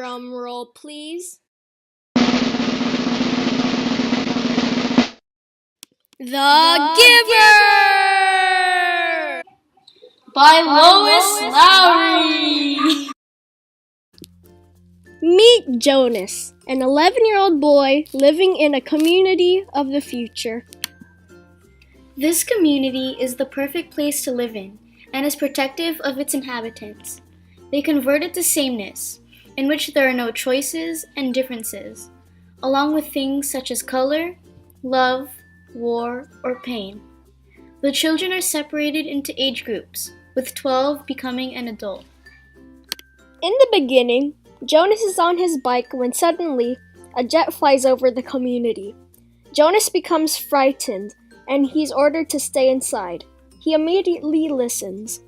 Drum roll, please. The Giver! By Lois Lowry. Meet Jonas, an 11-year-old boy living in a community of the future. This community is the perfect place to live in and is protective of its inhabitants. They convert it to sameness, in which there are no choices and differences, along with things such as color, love, war, or pain. The children are separated into age groups, with 12 becoming an adult. In the beginning, Jonas is on his bike when suddenly a jet flies over the community. Jonas becomes frightened and he's ordered to stay inside. He immediately listens.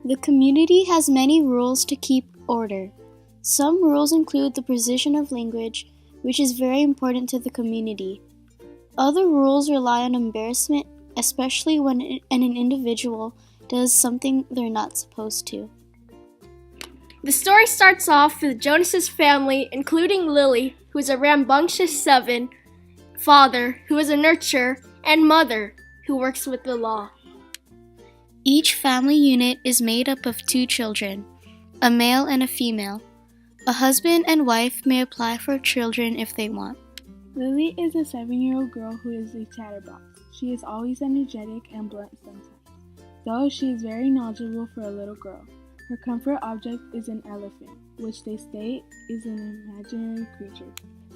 The community has many rules to keep order. Some rules include the precision of language, which is very important to the community. Other rules rely on embarrassment, especially when an individual does something they're not supposed to. The story starts off with Jonas's family, including Lily, who is a rambunctious 7, father, who is a nurturer, and mother, who works with the law. Each family unit is made up of 2 children, a male and a female. A husband and wife may apply for children if they want. Lily is a 7-year-old girl who is a chatterbox. She is always energetic and blunt sometimes, though she is very knowledgeable for a little girl. Her comfort object is an elephant, which they state is an imaginary creature.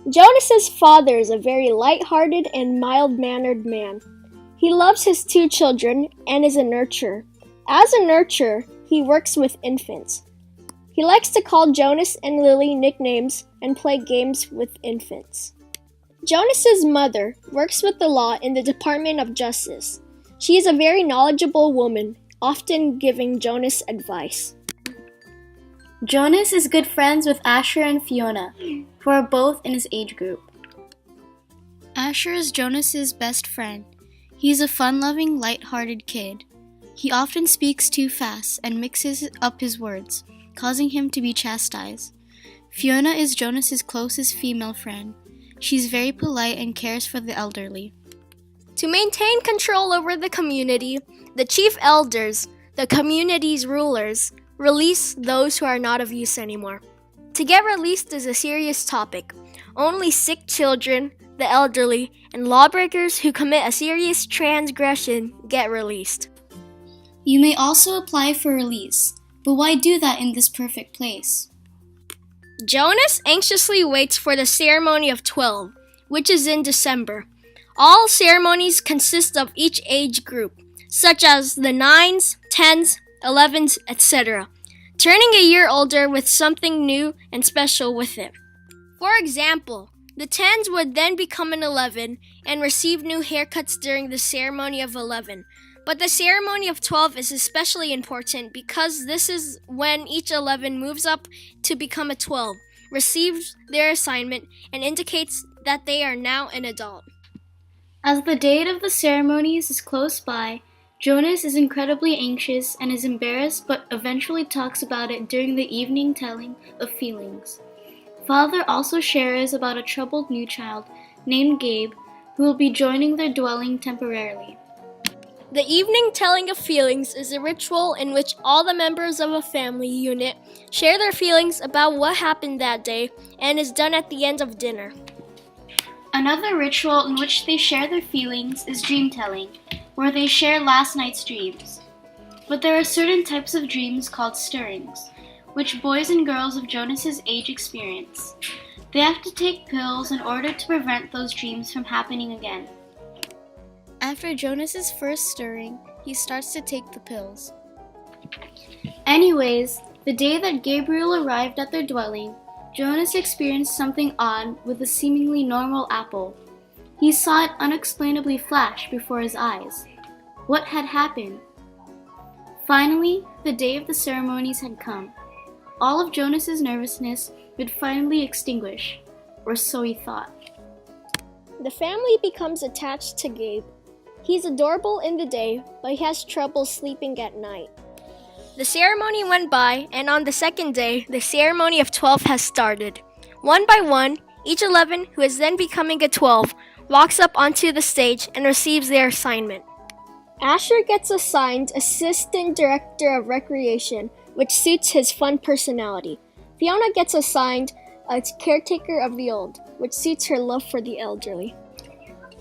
Jonas's father is a very light-hearted and mild-mannered man. He loves his 2 children and is a nurturer. As a nurturer, he works with infants. He likes to call Jonas and Lily nicknames and play games with infants. Jonas's mother works with the law in the Department of Justice. She is a very knowledgeable woman, often giving Jonas advice. Jonas is good friends with Asher and Fiona, who are both in his age group. Asher is Jonas's best friend. He's a fun-loving, light-hearted kid. He often speaks too fast and mixes up his words, causing him to be chastised. Fiona is Jonas's closest female friend. She's very polite and cares for the elderly. To maintain control over the community, the chief elders, the community's rulers, release those who are not of use anymore. To get released is a serious topic. Only sick children, the elderly, and lawbreakers who commit a serious transgression get released. You may also apply for release, but why do that in this perfect place? Jonas anxiously waits for the ceremony of 12, which is in December. All ceremonies consist of each age group, such as the 9s, 10s, 11s, etc., turning a year older with something new and special with it. For example, the 10s would then become an 11 and receive new haircuts during the ceremony of 11. But the ceremony of 12 is especially important because this is when each 11 moves up to become a 12, receives their assignment, and indicates that they are now an adult. As the date of the ceremonies is close by, Jonas is incredibly anxious and is embarrassed, but eventually talks about it during the evening telling of feelings. Father also shares about a troubled new child named Gabe who will be joining their dwelling temporarily. The evening telling of feelings is a ritual in which all the members of a family unit share their feelings about what happened that day and is done at the end of dinner. Another ritual in which they share their feelings is dream telling, where they share last night's dreams. But there are certain types of dreams called stirrings, which boys and girls of Jonas's age experience. They have to take pills in order to prevent those dreams from happening again. After Jonas's first stirring, he starts to take the pills. Anyways, the day that Gabriel arrived at their dwelling, Jonas experienced something odd with a seemingly normal apple. He saw it unexplainably flash before his eyes. What had happened? Finally, the day of the ceremonies had come. All of Jonas's nervousness would finally extinguish, or so he thought. The family becomes attached to Gabe. He's adorable in the day, but he has trouble sleeping at night. The ceremony went by, and on the second day, the ceremony of 12 has started. One by one, each 11, who is then becoming a 12, walks up onto the stage and receives their assignment. Asher gets assigned Assistant Director of Recreation, which suits his fun personality. Fiona gets assigned a Caretaker of the Old, which suits her love for the elderly.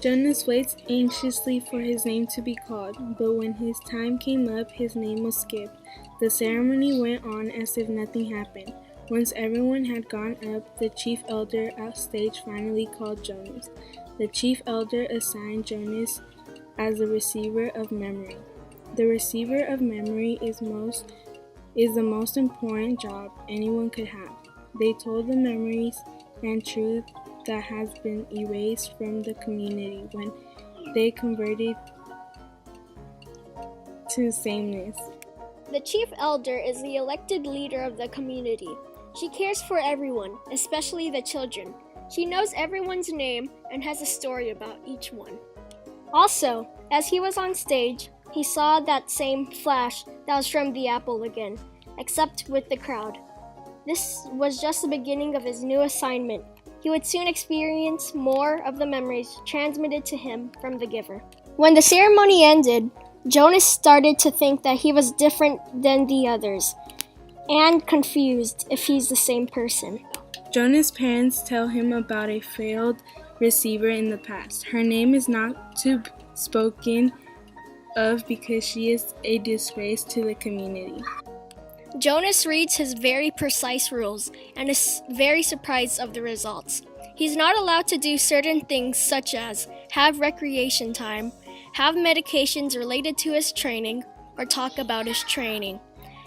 Jonas waits anxiously for his name to be called, but when his time came up, his name was skipped. The ceremony went on as if nothing happened. Once everyone had gone up, the chief elder outstage finally called Jonas. The chief elder assigned Jonas as the receiver of memory. The receiver of memory is the most important job anyone could have. They told the memories and truth that has been erased from the community when they converted to sameness. The chief elder is the elected leader of the community. She cares for everyone, especially the children. She knows everyone's name and has a story about each one. Also, as he was on stage, he saw that same flash that was from the apple again, except with the crowd. This was just the beginning of his new assignment. He would soon experience more of the memories transmitted to him from the giver. When the ceremony ended, Jonas started to think that he was different than the others, and confused if he's the same person. Jonas' parents tell him about a failed receiver in the past. Her name is not to be spoken of because she is a disgrace to the community. Jonas reads his very precise rules and is very surprised of the results. He's not allowed to do certain things such as have recreation time, have medications related to his training, or talk about his training.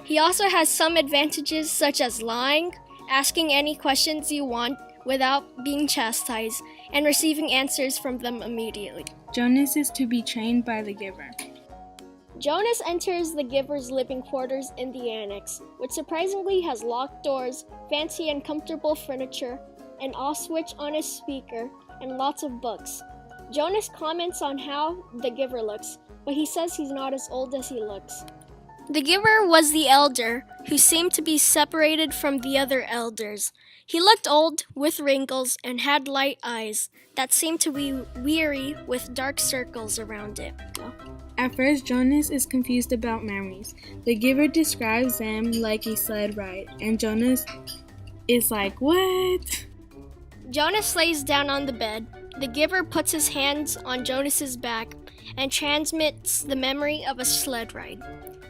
He also has some advantages such as lying, asking any questions you want without being chastised, and receiving answers from them immediately. Jonas is to be trained by the giver. Jonas enters the giver's living quarters in the annex, which surprisingly has locked doors, fancy and comfortable furniture, an off switch on his speaker, and lots of books. Jonas comments on how the giver looks, but he says he's not as old as he looks. The giver was the elder, who seemed to be separated from the other elders. He looked old, with wrinkles, and had light eyes that seemed to be weary with dark circles around it. At first, Jonas is confused about memories. The giver describes them like a sled ride, and Jonas is like, "What?" Jonas lays down on the bed. The giver puts his hands on Jonas's back and transmits the memory of a sled ride.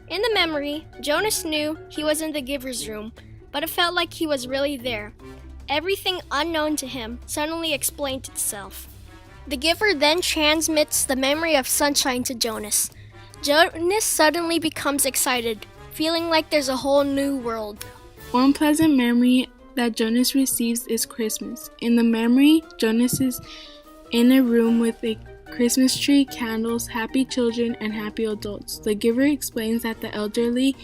In the memory, Jonas knew he was in the giver's room, but it felt like he was really there. Everything unknown to him suddenly explained itself. The giver then transmits the memory of sunshine to Jonas. Jonas suddenly becomes excited, feeling like there's a whole new world. One pleasant memory that Jonas receives is Christmas. In the memory, Jonas is in a room with a Christmas tree, candles, happy children, and happy adults. The giver explains that the elderly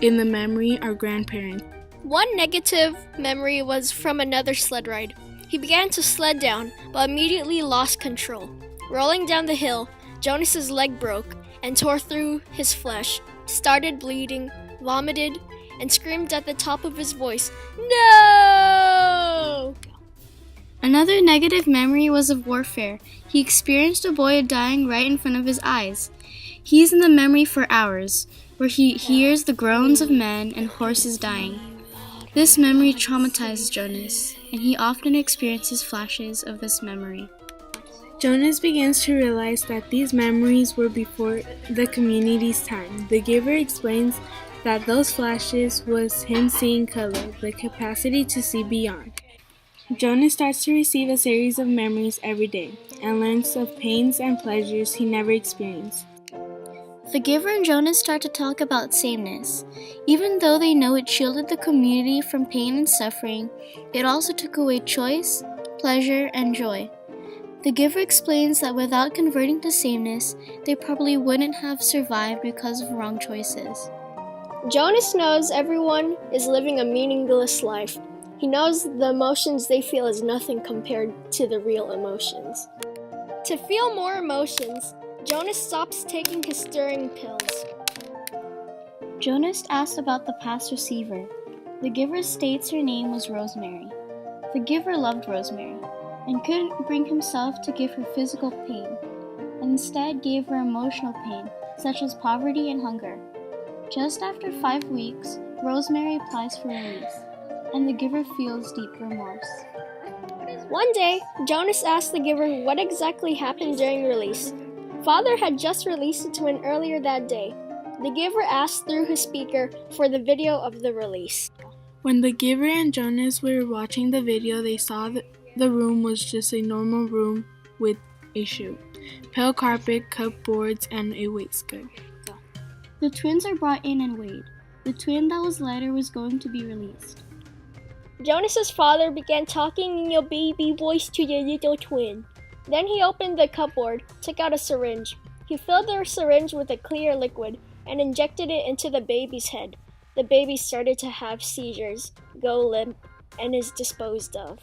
in the memory are grandparents. One negative memory was from another sled ride. He began to sled down, but immediately lost control. Rolling down the hill, Jonas's leg broke and tore through his flesh, started bleeding, vomited, and screamed at the top of his voice, "No!" Another negative memory was of warfare. He experienced a boy dying right in front of his eyes. He's in the memory for hours, where he hears the groans of men and horses dying. This memory traumatizes Jonas, and he often experiences flashes of this memory. Jonas begins to realize that these memories were before the community's time. The giver explains that those flashes was him seeing color, the capacity to see beyond. Jonas starts to receive a series of memories every day and learns of pains and pleasures he never experienced. The giver and Jonas start to talk about sameness. Even though they know it shielded the community from pain and suffering, it also took away choice, pleasure, and joy. The giver explains that without converting to sameness, they probably wouldn't have survived because of wrong choices. Jonas knows everyone is living a meaningless life. He knows the emotions they feel is nothing compared to the real emotions. To feel more emotions, Jonas stops taking his stirring pills. Jonas asked about the past receiver. The giver states her name was Rosemary. The giver loved Rosemary and couldn't bring himself to give her physical pain, and instead gave her emotional pain, such as poverty and hunger. Just after 5 weeks, Rosemary applies for release, and the giver feels deep remorse. One day, Jonas asked the giver what exactly happened during release. Father had just released the twin earlier that day. The giver asked through his speaker for the video of the release. When the giver and Jonas were watching the video, they saw that the room was just a normal room with a shoe, pale carpet, cupboards, and a waistcoat. The twins are brought in and weighed. The twin that was lighter was going to be released. Jonas's father began talking in a baby voice to the little twin. Then he opened the cupboard, took out a syringe. He filled the syringe with a clear liquid and injected it into the baby's head. The baby started to have seizures, go limp, and is disposed of.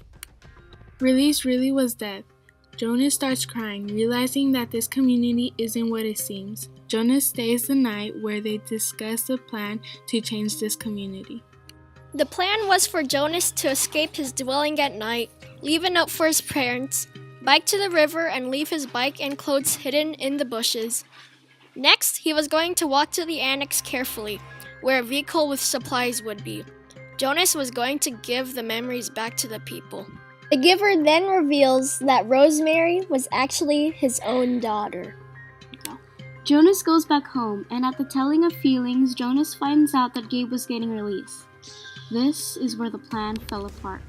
Release really was death. Jonas starts crying, realizing that this community isn't what it seems. Jonas stays the night where they discuss the plan to change this community. The plan was for Jonas to escape his dwelling at night, leave a note for his parents, bike to the river, and leave his bike and clothes hidden in the bushes. Next, he was going to walk to the annex carefully, where a vehicle with supplies would be. Jonas was going to give the memories back to the people. The giver then reveals that Rosemary was actually his own daughter. Jonas goes back home, and at the telling of feelings, Jonas finds out that Gabe was getting released. This is where the plan fell apart.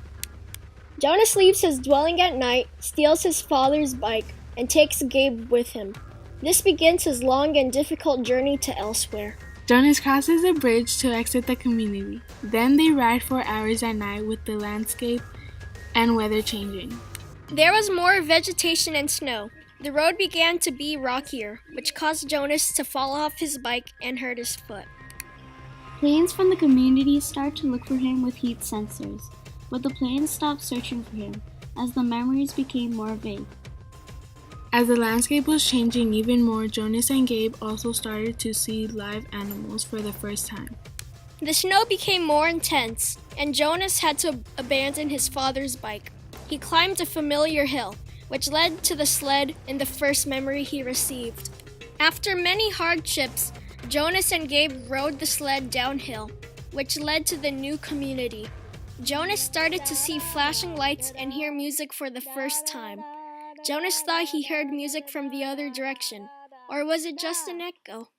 Jonas leaves his dwelling at night, steals his father's bike, and takes Gabe with him. This begins his long and difficult journey to elsewhere. Jonas crosses a bridge to exit the community. Then they ride for hours at night with the landscape and weather changing. There was more vegetation and snow. The road began to be rockier, which caused Jonas to fall off his bike and hurt his foot. Planes from the community start to look for him with heat sensors, but the planes stopped searching for him as the memories became more vague. As the landscape was changing even more, Jonas and Gabe also started to see live animals for the first time. The snow became more intense, and Jonas had to abandon his father's bike. He climbed a familiar hill, which led to the sled in the first memory he received. After many hardships, Jonas and Gabe rode the sled downhill, which led to the new community. Jonas started to see flashing lights and hear music for the first time. Jonas thought he heard music from the other direction, or was it just an echo?